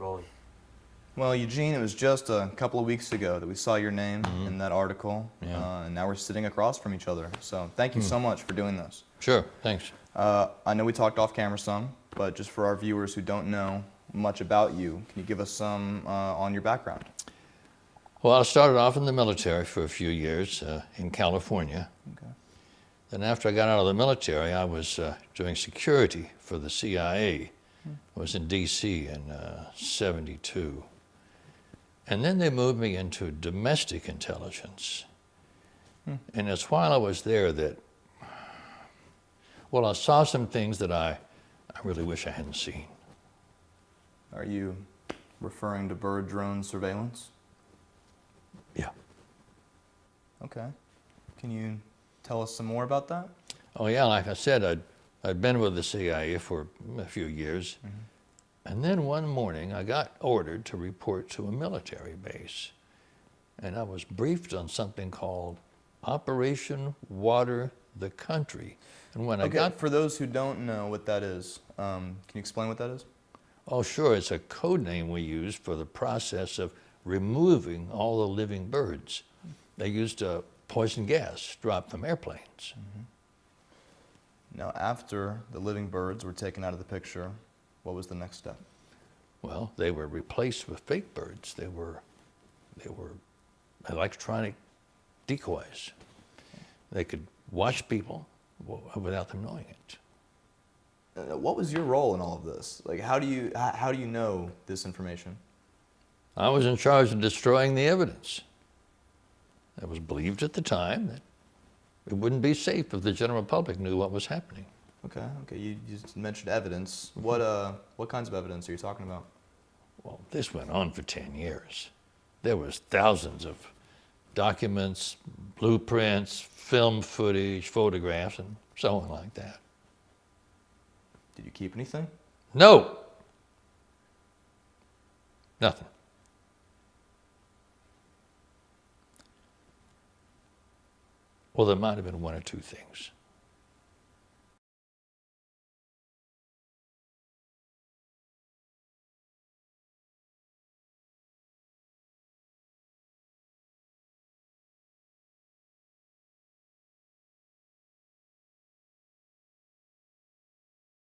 Rolling. Well, Eugene, it was just a couple of weeks ago that we saw your name in that article, and now we're sitting across from each other. So thank you so much for doing this. Sure, thanks. I know we talked off camera some, but just for our viewers who don't know much about you, can you give us some on your background? Well, I started off in the military for a few years in California. Okay. Then after I got out of the military, I was doing security for the CIA. I was in D.C. in '72. And then they moved me into domestic intelligence. And it's while I was there that, well, I saw some things that I really wish I hadn't seen. Are you referring to bird drone surveillance? Yeah. Okay. Can you tell us some more about that? Oh yeah, like I said, I'd been with the CIA for a few years. And then one morning I got ordered to report to a military base. And I was briefed on something called Operation Water the Country. And when I got... For those who don't know what that is, can you explain what that is? Oh sure, it's a code name we use for the process of removing all the living birds. They used poison gas dropped from airplanes. Now, after the living birds were taken out of the picture, what was the next step? Well, they were replaced with fake birds. They were electronic decoys. They could watch people without them knowing it. What was your role in all of this? Like, how do you know this information? I was in charge of destroying the evidence. It was believed at the time that it wouldn't be safe if the general public knew what was happening. Okay. You just mentioned evidence. What kinds of evidence are you talking about? Well, this went on for 10 years. There was thousands of documents, blueprints, film footage, photographs, and so on like that. Did you keep anything? No! Nothing. Well, there might have been one or two things.